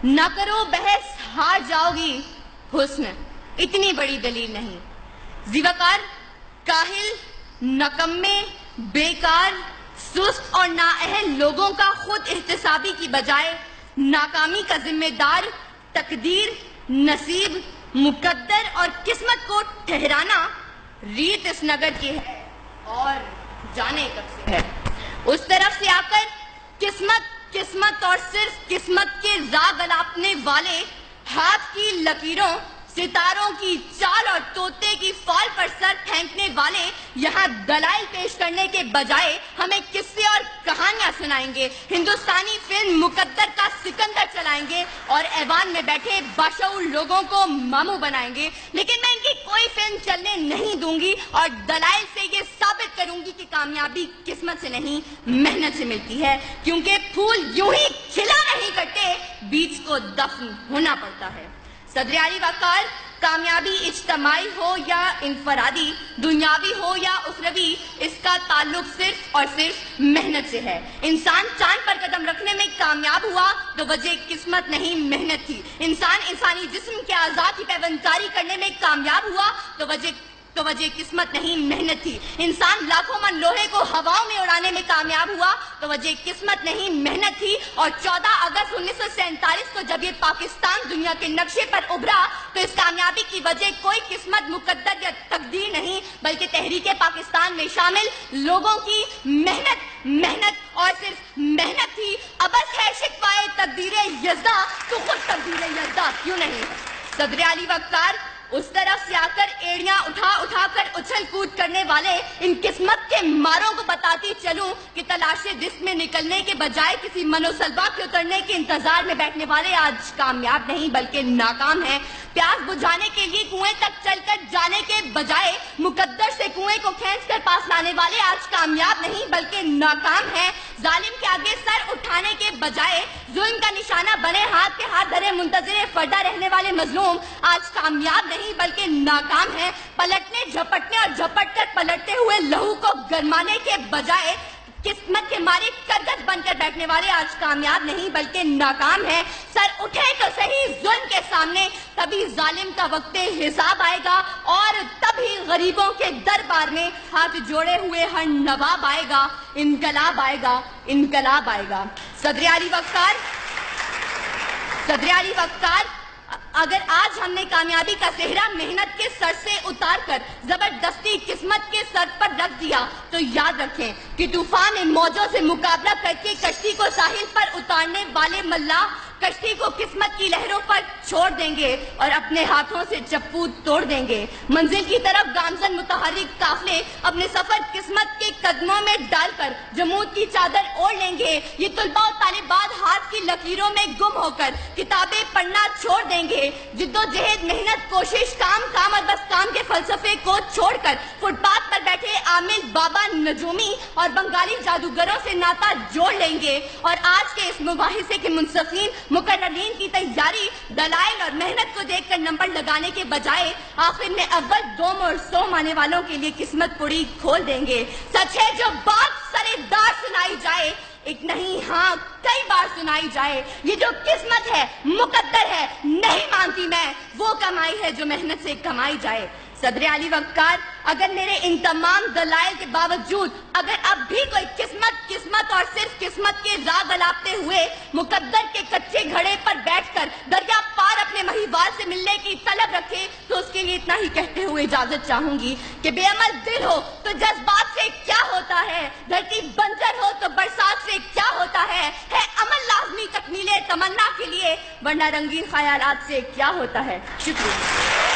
न करो बहस, हार जाओगी, हुस्न इतनी बड़ी दलील नहीं। ज़िवाकार, काहिल, नकम्मे, बेकार, सुस्त और नाअहल लोगों का खुद एहतसाबी की बजाय नाकामी का जिम्मेदार तकदीर, नसीब, मुकद्दर और किस्मत को ठहराना रीत इस नगर की है और जाने कब से है। उस तरफ से आकर किस्मत और सिर्फ किस्मत के राग अलापने वाले हाथ की लकीरों, सितारों की चाल और तोते की फाल पर सर फेंकने वाले यहाँ दलाइल पेश करने के बजाय हमें किस्से और कहानियां सुनाएंगे, हिंदुस्तानी फिल्म मुकद्दर का सिकंदर चलाएंगे और ऐवान में बैठे बाशऊर लोगों को मामू बनाएंगे। लेकिन मैं इनकी कोई फिल्म चलने नहीं दूंगी और दलाइल से ये साबित करूंगी कि कामयाबी किस्मत से नहीं, मेहनत से मिलती है, क्योंकि फूल यूं ही खिला नहीं करते, बीज को दफन होना पड़ता है। सदर आली वक़ार, कामयाबी इज्तमाई हो या इनफरादी, दुनियावी हो या उखरवी, इसका ताल्लुक सिर्फ और सिर्फ मेहनत से है। इंसान चांद पर कदम रखने में कामयाब हुआ तो वजह किस्मत नहीं, मेहनत थी। इंसान इंसानी जिस्म के आज़ाद की पैबंदकारी करने में कामयाब हुआ तो वजह किस्मत नहीं, मेहनत थी। इंसान लाखों मन लोहे को हवाओं में उड़ाने में कामयाब हुआ तो वजह किस्मत नहीं, मेहनत थी। और 14 अगस्त 1947 को जब ये पाकिस्तान दुनिया के नक्शे पर उभरा तो इस कामयाबी की वजह कोई किस्मत, मुकद्दर या तकदीर नहीं, बल्कि तहरीके पाकिस्तान में शामिल लोगों की मेहनत और सिर्फ मेहनत थी। अबस है शिकवाए तकदीरे यज़्दा, तो खुद तकदीरे यज़्दा क्यों नहीं है। सदर आली वक़ार, उस तरफ से आकर एड़ियां उठा कर उछल कूद करने वाले इन किस्मत के मारों को बताती चलूं कि तलाशे रिस्क में निकलने के बजाय किसी मनोसलबा के उतरने के इंतजार में बैठने वाले आज कामयाब नहीं बल्कि नाकाम हैं। प्यास बुझाने के लिए कुएं तक चलकर जाने के बजाय मुकद्दर से कुएं को खींचकर पास लाने वाले आज कामयाब नहीं बल्कि नाकाम हैं। जालिम के आगे सर उठाने के बजाय जुल्म का निशाना बने हाथ पे हाथ धरे मुंतज़िर फर्दा रहने वाले मजलूम आज कामयाब नहीं बल्कि नाकाम है। पलटने, झपटने और झपट कर पलटते हुए लहू को गरमाने के बजाय किस्मत के मारे करगस बनकर बैठने वाले आज कामयाब नहीं बल्कि नाकाम है। सर उठे तो सही जुल्म के सामने, तभी जालिम का वक्त हिसाब आएगा और तभी गरीबों के दरबार में हाथ जोड़े हुए हर नवाब आएगा, इनकलाब आएगा, इनकलाब आएगा। सदर आली वक़ार, अगर आज हमने कामयाबी का सेहरा मेहनत के सर से उतार कर जबरदस्ती किस्मत के सर पर रख दिया तो याद रखें कि तूफान इन मौजों से मुकाबला करके कश्ती को साहिल पर उतारने वाले मल्लाह कश्ती को किस्मत की लहरों पर छोड़ देंगे और अपने हाथों से चप्पू तोड़ देंगे। मंजिल की तरफ गामजन मुतहर्रिक काफले अपने सफर किस्मत के कदमों में डालकर जमूद की चादर ओढ़ लेंगे। ये तुलबा और तालिबात हाथ की लकीरों में गुम होकर किताबें पढ़ना छोड़ देंगे। जिद्दोजहद, मेहनत, कोशिश, काम और बस काम के फलसफे को छोड़कर फुटपाथ पर बैठे आमिल, बाबा, नजूमी और बंगाली जादूगरों से नाता जोड़ लेंगे और आज के इस मुबाहिसे के मुंसफीन मुकर्ररीन की तैयारी दलाइल और मेहनत को देखकर नंबर लगाने के बजाय आखिर में अव्वल, दोम और सोम आने वालों के लिए किस्मत पुड़ी खोल देंगे। सच है जो बात सरेदार सुनाई जाए, एक नहीं हाँ कई बार सुनाई जाए, ये जो किस्मत है, मुकद्दर है, नहीं मानती मैं वो कमाई है जो मेहनत से कमाई जाए। सदर आली वक़ार, अगर मेरे इन तमाम दलाइल के बावजूद अगर अब भी कोई किस्मत और सिर्फ किस्मत के राग अलापते हुए मुकद्दर के कच्चे घड़े पर बैठकर दरिया पार अपने महिवाल से मिलने की तलब रखे तो उसके लिए इतना ही कहते हुए इजाजत चाहूंगी कि बेअमल दिल हो तो जज्बात से क्या होता है, धरती बंजर हो तो बरसात से क्या होता है अमल लाजमी तकमीले तमन्ना के लिए, वरना रंगीन ख्यालात से क्या होता है। शुक्रिया।